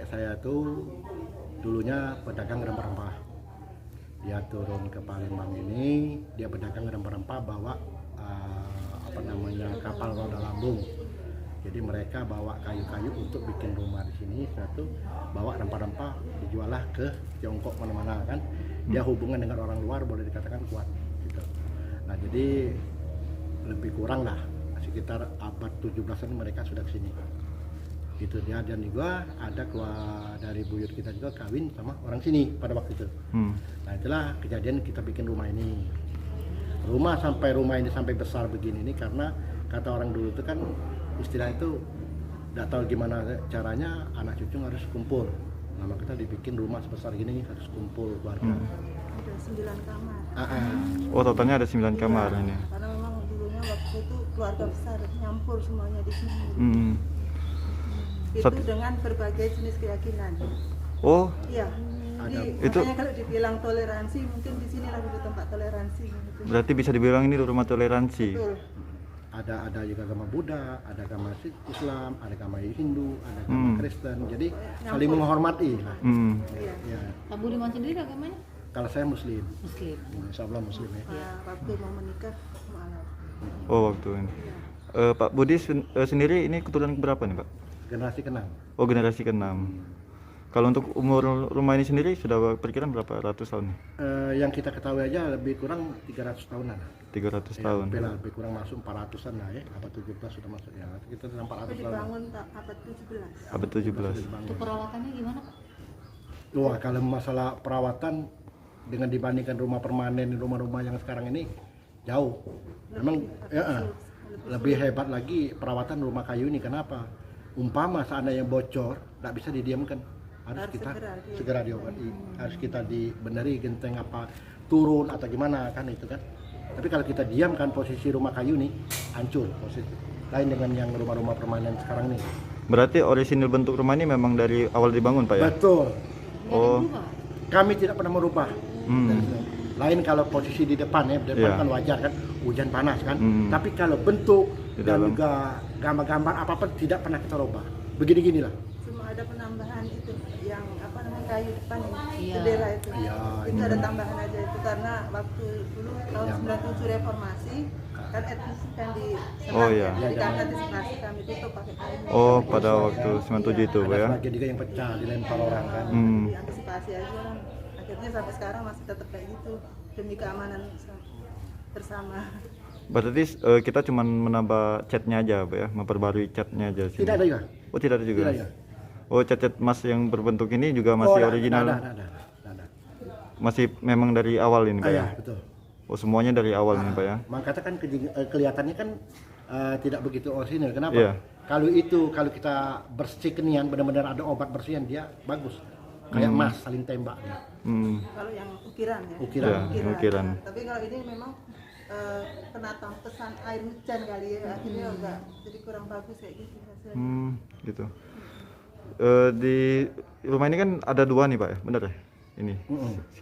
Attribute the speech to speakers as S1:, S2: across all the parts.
S1: kakek saya tuh dulunya pedagang rempah-rempah. Dia turun ke Palembang ini, dia pedagang rempah-rempah bawa kapal roda lambung. Jadi mereka bawa kayu-kayu untuk bikin rumah di sini. Satu bawa rempah-rempah dijualah ke Tiongkok mana-mana kan. Dia hubungan dengan orang luar boleh dikatakan kuat. Gitu. Nah jadi lebih kurang lah sekitar abad 17-an mereka sudah kesini. Gitu dia, dan juga ada keluar dari buyut kita juga kawin sama orang sini pada waktu itu. Nah itulah kejadian kita bikin rumah ini. Rumah ini sampai besar begini ini karena kata orang dulu itu kan istilah itu tidak tahu gimana caranya anak cucu harus kumpul. Nah kita dibikin rumah sebesar gini harus kumpul keluarga.
S2: Ada 9 kamar.
S3: Oh totalnya ada 9 kamar ini.
S2: Karena memang dulunya waktu itu keluarga besar nyampur semuanya di sini. Itu dengan berbagai jenis keyakinan.
S3: Oh
S2: Iya.
S3: itu
S2: makanya kalau dibilang toleransi, mungkin di sini lagi tempat toleransi. Gitu.
S3: berarti bisa dibilang ini rumah toleransi.
S2: Betul.
S1: Ada juga agama Buddha, ada agama Islam, ada agama Hindu, ada agama Kristen. Jadi saling menghormati lah.
S2: Iya.
S1: Ya.
S4: Pak Budiman sendiri agamanya?
S1: Kalau saya Muslim,
S4: Muslim.
S1: Insya Allah Muslim ya.
S2: Waktu mau menikah malam.
S3: Oh waktu ini. Pak Budi sendiri ini keturunan berapa nih Pak?
S1: Generasi ke-6.
S3: Oh generasi ke-6. Kalau untuk umur rumah ini sendiri sudah perkiraan berapa ratus tahun?
S1: Yang kita ketahui aja lebih kurang 300 tahunan.
S3: 300
S1: Ya,
S3: tahun.
S1: lebih kurang masuk 400-an lah ya. Abad 17 sudah masuk ya. Kita dalam 400
S2: Itu
S1: tahun.
S2: dibangun abad 17.
S3: Abad 17.
S4: Untuk perawatannya gimana Pak?
S1: Wah, kalau masalah perawatan dengan dibandingkan rumah permanen, rumah-rumah yang sekarang ini jauh. Memang lebih hebat lagi perawatan rumah kayu ini. Kenapa? Umpama seandainya bocor, tidak bisa didiamkan. Harus kita segera diobati. Harus kita dibeneri genteng apa turun atau gimana kan itu kan. Tapi kalau kita diamkan posisi rumah kayu nih hancur posisi. Lain dengan yang rumah-rumah permanen sekarang nih.
S3: Berarti orisinil bentuk rumah ini memang dari awal dibangun Pak ya?
S1: Betul.
S3: Oh.
S1: Kami tidak pernah merubah. Lain kalau posisi di depan ya, depan kan wajar kan, hujan panas kan. Tapi kalau bentuk dan juga gambar-gambar apa-apa tidak pernah kita rubah. Begini-gini lah.
S2: Cuma ada penambahan itu yang apa namanya kayu depan ini,
S4: Iya.
S2: bendera itu.
S1: Iya,
S2: Itu ada tambahan aja itu karena waktu dulu tahun 97 reformasi kan etnis kan di
S3: Oh, iya.
S2: diangkat di sebelah kami tutup pakai kayu.
S3: Oh pada waktu 97 itu Pak ya?
S1: Ada sebagian juga yang pecah dilempar orang kan.
S2: Diantisipasi aja kan. Akhirnya sampai sekarang masih tetap kayak gitu demi keamanan bersama.
S3: Berarti kita cuma menambah catnya aja Pak ya? Memperbarui catnya aja sini.
S1: Tidak ada juga.
S3: Oh tidak ada juga?
S1: Tidak ada.
S3: Oh cat-cat emas yang berbentuk ini juga masih original?
S1: Ada.
S3: Masih memang dari awal ini Pak ya?
S1: Iya, betul.
S3: Oh semuanya dari awal ini Pak ya?
S1: Makanya kan kelihatannya kan tidak begitu orisinal. Kenapa?
S3: Iya.
S1: Kalau kita bersih kenian, benar-benar ada obat bersihan, dia bagus. Kayak emas saling tembak dia.
S2: Kalau yang ukiran ya.
S3: Ukiran.
S2: Tapi kalau ini memang penatang pesan air hujan kali ya, akhirnya enggak jadi kurang bagus kayak gitu hasilnya.
S3: Gitu. Di rumah ini kan ada 2 nih Pak ya, benar ya? Ini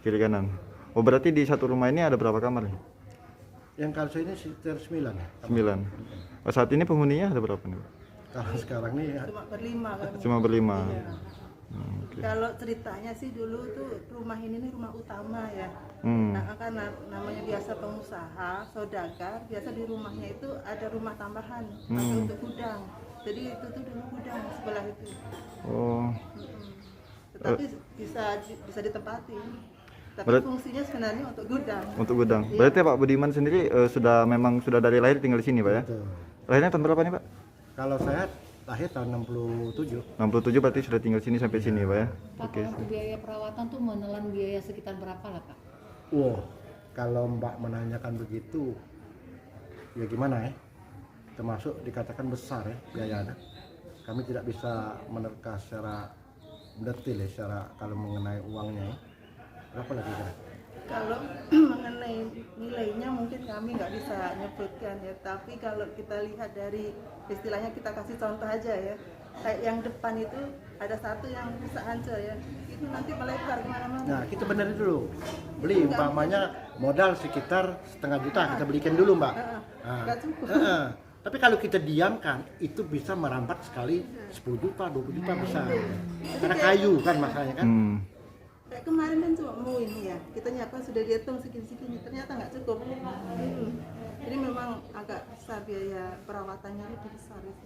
S3: kiri kanan. Oh berarti di satu rumah ini ada berapa kamar nih?
S1: Yang kalau saya ini sekitar 9.
S3: 9. Oh, saat ini penghuninya ada berapa nih Pak?
S1: Kalau sekarang nih
S2: Cuma berlima kan.
S3: Cuma berlima.
S2: Kalau ceritanya sih dulu tuh rumah ini nih rumah utama ya. Nah karena namanya biasa pengusaha, saudagar, biasa di rumahnya itu ada rumah tambahan untuk gudang. Jadi itu tuh dulu gudang sebelah itu.
S3: Oh.
S2: Tetapi bisa ditempati. Tapi fungsinya sebenarnya untuk gudang.
S3: Untuk gudang. Berarti Pak Budiman sendiri sudah dari lahir tinggal di sini Pak ya?
S1: betul.
S3: Lahirnya tahun berapa nih Pak?
S1: Kalau saya lahir tahun 67.
S3: 67 berarti sudah tinggal sini sampai sini Pak ya?
S4: Pak, kalau untuk biaya perawatan tuh menelan biaya sekitar berapa lah Pak?
S1: Wow, kalau Mbak menanyakan begitu, ya gimana ya? Termasuk dikatakan besar ya biayanya. Kami tidak bisa menerka secara detail ya, secara kalau mengenai uangnya ya. Berapa lagi kira?
S2: Kalau mengenai nilainya mungkin kami nggak bisa nyebutkan ya, tapi kalau kita lihat dari istilahnya kita kasih contoh aja ya, kayak yang depan itu ada satu yang bisa hancur ya, itu nanti melebar kemana-mana.
S1: Nah kita benerin dulu, beli umpamanya modal sekitar 500.000 kita belikan dulu Mbak.
S2: Nggak cukup.
S1: Tapi kalau kita diamkan, itu bisa merambat sekali 10 juta, 20 juta bisa. Karena kayu kan masalahnya kan.
S2: Kayak kemarin kan cuma mau ini ya, kita nyapa sudah dihitung segini-segini, ternyata nggak cukup. Jadi memang agak besar biaya perawatannya, lebih besar itu.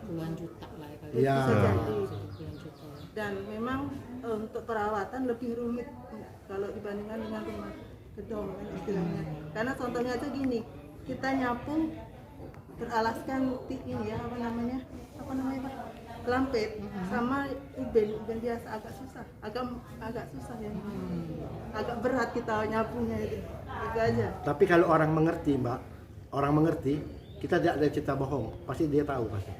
S4: Puluhan juta lah ya kali.
S1: Iya.
S2: Bisa jadi.
S4: Puluhan juta.
S2: Dan memang untuk perawatan lebih rumit kalau dibandingkan dengan rumah gedong kan istilahnya. Karena contohnya aja gini, kita nyapu beralaskan ini ya apa namanya Pak? Lampet sama uben biasa agak susah ya. Agak berat kita nyapunya itu aja.
S1: Tapi kalau orang mengerti Mbak, kita tidak ada cerita bohong, pasti dia tahu pasti.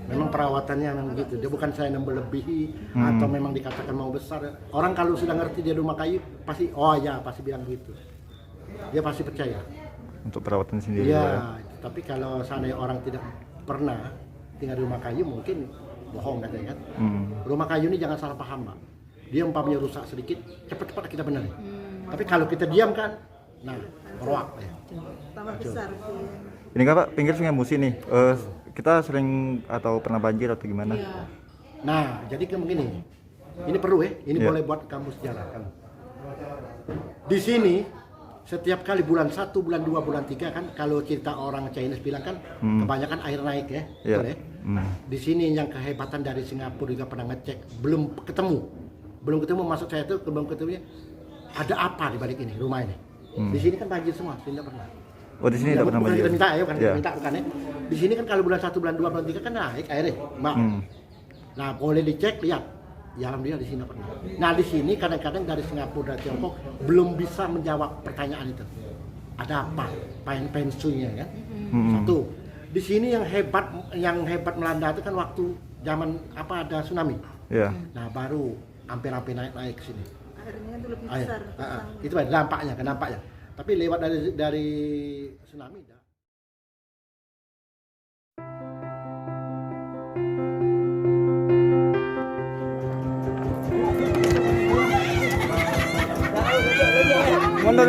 S1: Memang perawatannya memang begitu, dia bukan saya yang melebihi atau memang dikatakan mau besar. Orang kalau sudah ngerti dia rumah kayu, pasti pasti bilang gitu. Dia pasti percaya.
S3: Untuk perawatan sendiri.
S1: Iya, tapi kalau seandainya orang tidak pernah tinggal di rumah kayu mungkin bohong katanya kan. Rumah kayu ini jangan salah paham Mbak. Dia umpamanya rusak sedikit, cepat-cepat kita benerin. Tapi kalau kita diamkan, nah beruak ya.
S2: Tambah besar.
S3: Ini kan Pak, pinggir Sungai Musi nih. Kita sering atau pernah banjir atau gimana?
S4: Iya.
S1: Nah, jadi kayak begini. Ini perlu ya, ini
S3: Iya.
S1: boleh buat kamu sejarah kan. Di sini setiap kali bulan 1, bulan 2, bulan 3 kan kalau cerita orang Chinese bilang kan kebanyakan air naik ya.
S3: Iya.
S1: Betul ya? Di sini yang kehebatan dari Singapura juga pernah ngecek, belum ketemu maksud saya itu belum ketemunya ada apa di balik ini rumah ini. Di sini kan banjir semua, tidak pernah.
S3: Oh, di sini tidak pernah
S1: Bukan
S3: banjir.
S1: kita minta ya, bukan
S3: Iya.
S1: kita minta bukan ya. Di sini kan kalau bulan 1, bulan 2, bulan 3 kan naik airnya, Mbak. Nah, boleh dicek lihat. Ya alhamdulillah di sini nggak pernah. Nah, di sini kadang-kadang dari Singapura dan Tiongkok belum bisa menjawab pertanyaan itu. Ada apa? Pensiunnya kan? Satu. Di sini yang hebat melanda itu kan waktu zaman ada tsunami.
S3: Iya.
S1: Nah, baru hampir naik ke sini.
S2: Akhirnya itu lebih
S1: Ah, ya.
S2: besar.
S1: Itu dampaknya. Tapi lewat dari tsunami dah.
S3: Mundur.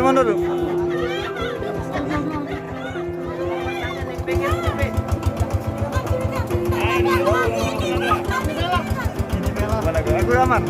S3: Mana aku aman.